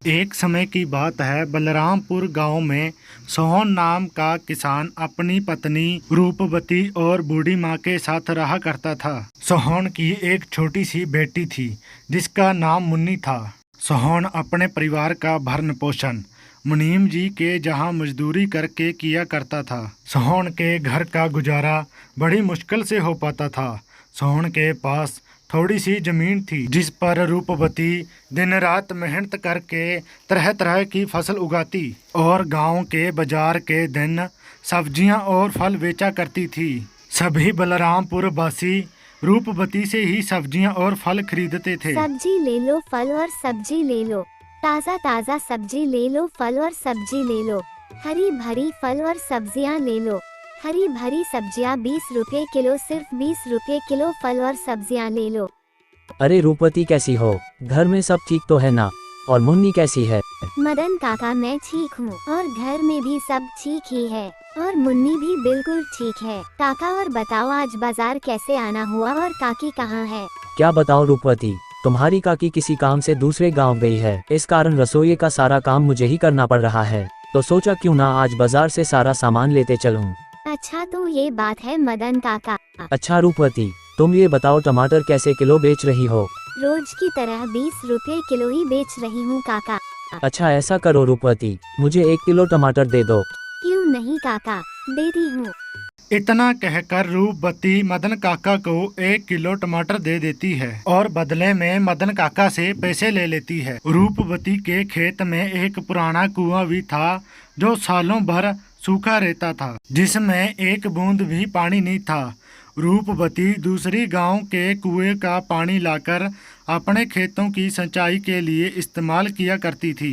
एक समय की बात है, बलरामपुर गांव में सोहन नाम का किसान अपनी पत्नी रूपवती और बूढ़ी माँ के साथ रहा करता था। सोहन की एक छोटी सी बेटी थी जिसका नाम मुन्नी था। सोहन अपने परिवार का भरण पोषण मुनीम जी के जहाँ मजदूरी करके किया करता था। सोहन के घर का गुजारा बड़ी मुश्किल से हो पाता था। सोहन के पास थोड़ी सी जमीन थी जिस पर रूपवती दिन रात मेहनत करके तरह तरह की फसल उगाती और गांव के बाजार के दिन सब्जियां और फल बेचा करती थी। सभी बलरामपुर वासी रूपवती से ही सब्जियां और फल खरीदते थे। सब्जी ले लो, फल और सब्जी ले लो, ताज़ा ताज़ा सब्जी ले लो, फल और सब्जी ले लो, हरी भरी फल और सब्जियां ले लो, हरी भरी सब्जियां 20 रुपए किलो, सिर्फ 20 रुपए किलो, फल और सब्जियां ले लो। अरे रूपवती कैसी हो? घर में सब ठीक तो है ना? और मुन्नी कैसी है? मदन काका मैं ठीक हूँ और घर में भी सब ठीक ही है और मुन्नी भी बिल्कुल ठीक है। काका और बताओ आज बाजार कैसे आना हुआ और काकी कहाँ है? क्या बताओ रूपवती, तुम्हारी काकी किसी काम से दूसरे गांव गई है। इस कारण रसोई का सारा काम मुझे ही करना पड़ रहा है, तो सोचा क्यों ना आज बाजार से सारा सामान लेते चलूं। अच्छा तो ये बात है मदन काका। अच्छा रूपवती, तुम ये बताओ टमाटर कैसे किलो बेच रही हो? रोज की तरह 20 रुपए किलो ही बेच रही हूँ काका। अच्छा ऐसा करो रूपवती, मुझे 1 किलो टमाटर दे दो। क्यों नहीं काका, देती हूँ। इतना कहकर रूपवती मदन काका को 1 किलो टमाटर दे देती है और बदले में मदन काका से पैसे ले लेती है। रूपवती के खेत में एक पुराना कुआं भी था जो सालों भर सूखा रहता था, जिसमें एक बूंद भी पानी नहीं था। रूपवती दूसरी गांव के कुएं का पानी लाकर अपने खेतों की सिंचाई के लिए इस्तेमाल किया करती थी।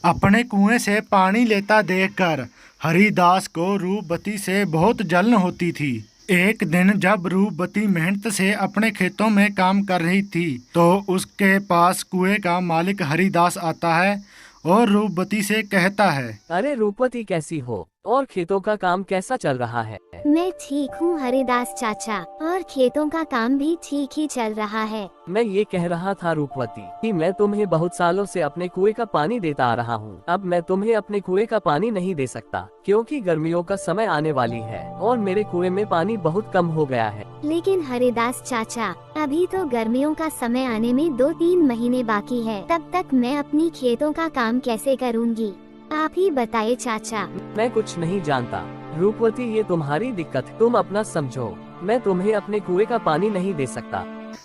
अपने कुएं से पानी लेता देखकर हरिदास को रूपवती से बहुत जलन होती थी। एक दिन जब रूपवती मेहनत से अपने खेतों में काम कर रही थी तो उसके पास कुएं का मालिक हरिदास आता है और रूपवती से कहता है, अरे रूपवती कैसी हो और खेतों का काम कैसा चल रहा है? मैं ठीक हूँ हरिदास चाचा, और खेतों का काम भी ठीक ही चल रहा है। मैं ये कह रहा था रूपवती कि मैं तुम्हें बहुत सालों से अपने कुएं का पानी देता आ रहा हूँ। अब मैं तुम्हें अपने कुएं का पानी नहीं दे सकता क्योंकि गर्मियों का समय आने वाली है और मेरे कुएं में पानी बहुत कम हो गया है। लेकिन हरिदास चाचा, अभी तो गर्मियों का समय आने में 2-3 महीने बाकी है, तब तक मैं अपनी खेतों का काम कैसे करूँगी? आप ही बताइए चाचा। मैं कुछ नहीं जानता रूपवती, ये तुम्हारी दिक्कत, तुम अपना समझो। मैं तुम्हें अपने कुएं का पानी नहीं दे सकता।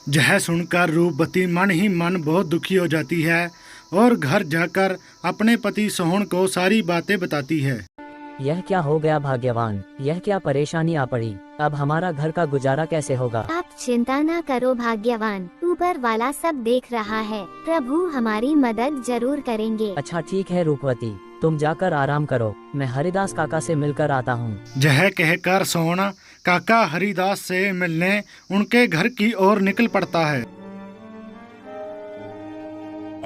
यह सुनकर रूपवती मन ही मन बहुत दुखी हो जाती है और घर जाकर अपने पति सोहन को सारी बातें बताती है। यह क्या हो गया भाग्यवान, यह क्या परेशानी आ पड़ी? अब हमारा घर का गुजारा कैसे होगा? आप चिंता ना करो भाग्यवान, ऊपर वाला सब देख रहा है, प्रभु हमारी मदद जरूर करेंगे। अच्छा ठीक है रूपवती, तुम जाकर आराम करो, मैं हरिदास काका से मिलकर आता हूँ। यह कहकर सोहन काका हरिदास से मिलने उनके घर की ओर निकल पड़ता है।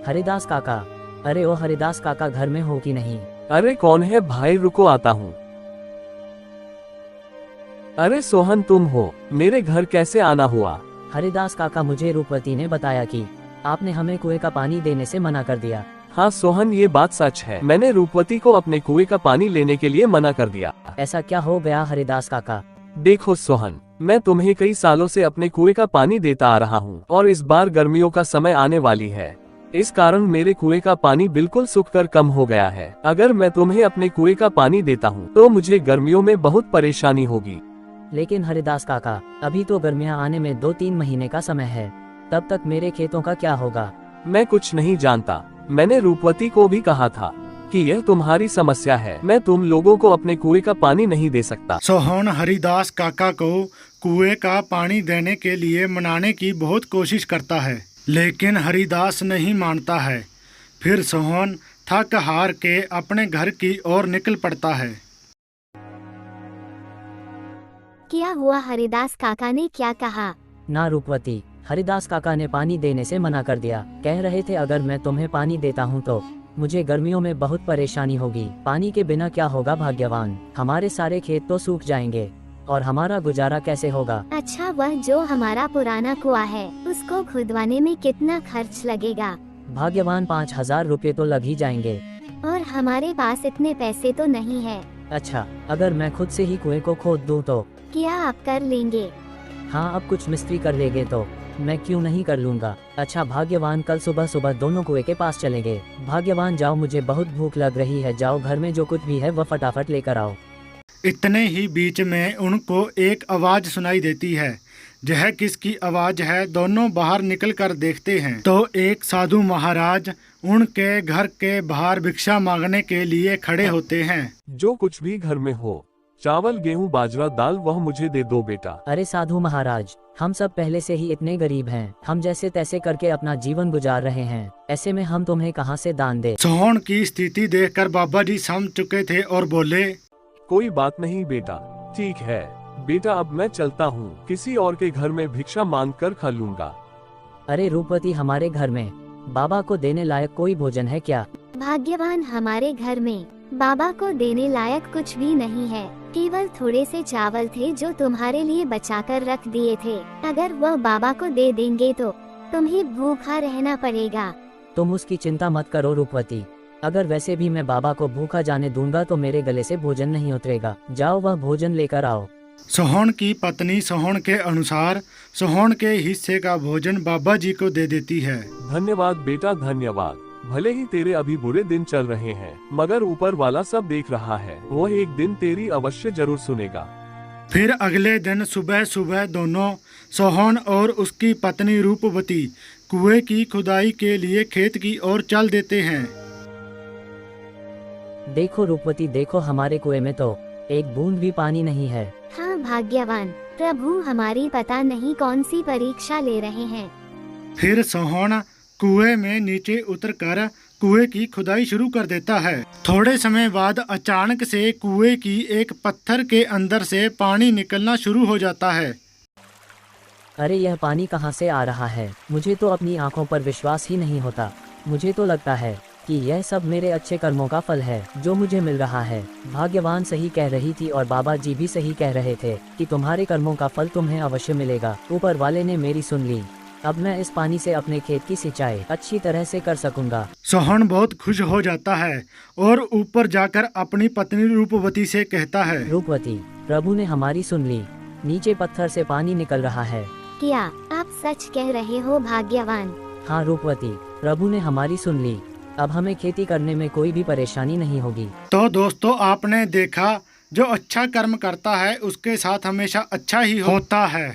हरिदास काका, अरे ओ हरिदास काका, घर में हो कि नहीं? अरे कौन है भाई, रुको आता हूँ। अरे सोहन तुम हो, मेरे घर कैसे आना हुआ? हरिदास काका, मुझे रूपवती ने बताया कि आपने हमें कुएं का पानी देने से मना कर दिया। हाँ सोहन, ये बात सच है, मैंने रूपवती को अपने कुएं का पानी लेने के लिए मना कर दिया। ऐसा क्या हो गया हरिदास काका? देखो सोहन, मैं तुम्हें कई सालों से अपने कुएं का पानी देता आ रहा हूँ और इस बार गर्मियों का समय आने वाली है, इस कारण मेरे कुएं का पानी बिल्कुल सूखकर कम हो गया है। अगर मैं तुम्हें अपने कुएं का पानी देता हूँ तो मुझे गर्मियों में बहुत परेशानी होगी। लेकिन हरिदास काका, अभी तो गर्मियाँ आने में 2-3 महीने का समय है, तब तक मेरे खेतों का क्या होगा? मैं कुछ नहीं जानता, मैंने रूपवती को भी कहा था कि यह तुम्हारी समस्या है, मैं तुम लोगों को अपने कुएं का पानी नहीं दे सकता। सोहन हरिदास काका को कुएं का पानी देने के लिए मनाने की बहुत कोशिश करता है, लेकिन हरिदास नहीं मानता है। फिर सोहन थक हार के अपने घर की ओर निकल पड़ता है। क्या हुआ हरिदास काका ने क्या कहा? ना रूपवती, हरिदास काका ने पानी देने से मना कर दिया। कह रहे थे अगर मैं तुम्हें पानी देता हूँ तो मुझे गर्मियों में बहुत परेशानी होगी। पानी के बिना क्या होगा भाग्यवान, हमारे सारे खेत तो सूख जाएंगे। और हमारा गुजारा कैसे होगा? अच्छा, वह जो हमारा पुराना कुआं है उसको खुदवाने में कितना खर्च लगेगा? भाग्यवान 5,000 रुपये तो लग ही जाएंगे। और हमारे पास इतने पैसे तो नहीं है। अच्छा, अगर मैं खुद से ही कुएं को खोद दूं तो? क्या आप कर लेंगे? हाँ, अब कुछ मिस्त्री कर लेंगे तो मैं क्यों नहीं कर लूंगा। अच्छा भाग्यवान, कल सुबह सुबह दोनों कुएं के पास चलेंगे। भाग्यवान जाओ, मुझे बहुत भूख लग रही है, जाओ घर में जो कुछ भी है वह फटाफट लेकर आओ। इतने ही बीच में उनको एक आवाज सुनाई देती है। यह किसकी आवाज है? दोनों बाहर निकल कर देखते हैं तो एक साधु महाराज उनके घर के बाहर भिक्षा मांगने के लिए खड़े होते हैं। जो कुछ भी घर में हो, चावल गेहूं बाजरा दाल, वह मुझे दे दो बेटा। अरे साधु महाराज, हम सब पहले से ही इतने गरीब हैं, हम जैसे तैसे करके अपना जीवन गुजार रहे हैं, ऐसे में हम तुम्हें कहां से दान दे। सोहन की स्थिति देखकर बाबा जी समझ चुके थे और बोले, कोई बात नहीं बेटा, ठीक है बेटा, अब मैं चलता हूँ, किसी और के घर में भिक्षा मांग कर खा लूंगा। अरे रूपवती, हमारे घर में बाबा को देने लायक कोई भोजन है क्या? भाग्यवान, हमारे घर में बाबा को देने लायक कुछ भी नहीं है, केवल थोड़े से चावल थे जो तुम्हारे लिए बचाकर रख दिए थे। अगर वह बाबा को दे देंगे तो तुम्हें भूखा रहना पड़ेगा। तुम उसकी चिंता मत करो रूपवती, अगर वैसे भी मैं बाबा को भूखा जाने दूंगा तो मेरे गले से भोजन नहीं उतरेगा। जाओ वह भोजन लेकर आओ। सोहन की पत्नी सोहन के अनुसार सोहन के हिस्से का भोजन बाबा जी को दे देती है। धन्यवाद बेटा, धन्यवाद। भले ही तेरे अभी बुरे दिन चल रहे हैं, मगर ऊपर वाला सब देख रहा है, वह एक दिन तेरी अवश्य जरूर सुनेगा। फिर अगले दिन सुबह सुबह दोनों सोहन और उसकी पत्नी रूपवती कुएं की खुदाई के लिए खेत की ओर चल देते हैं। देखो रूपवती, देखो हमारे कुएं में तो एक बूंद भी पानी नहीं है। हाँ भाग्यवान, प्रभु हमारी पता नहीं कौन सी परीक्षा ले रहे हैं। फिर सोहन कुएं में नीचे उतरकर कुएं की खुदाई शुरू कर देता है। थोड़े समय बाद अचानक से कुएं की एक पत्थर के अंदर से पानी निकलना शुरू हो जाता है। अरे यह पानी कहाँ से आ रहा है? मुझे तो अपनी आंखों पर विश्वास ही नहीं होता। मुझे तो लगता है कि यह सब मेरे अच्छे कर्मों का फल है जो मुझे मिल रहा है। भाग्यवान सही कह रही थी और बाबा जी भी सही कह रहे थे कि तुम्हारे कर्मों का फल तुम्हें अवश्य मिलेगा। ऊपर वाले ने मेरी सुन ली, अब मैं इस पानी से अपने खेत की सिंचाई अच्छी तरह से कर सकूंगा। सोहन बहुत खुश हो जाता है और ऊपर जाकर अपनी पत्नी रूपवती से कहता है, रूपवती, प्रभु ने हमारी सुन ली, नीचे पत्थर से पानी निकल रहा है। क्या आप सच कह रहे हो भाग्यवान? हाँ रूपवती, प्रभु ने हमारी सुन ली, अब हमें खेती करने में कोई भी परेशानी नहीं होगी। तो दोस्तों, आपने देखा जो अच्छा कर्म करता है उसके साथ हमेशा अच्छा ही होता है।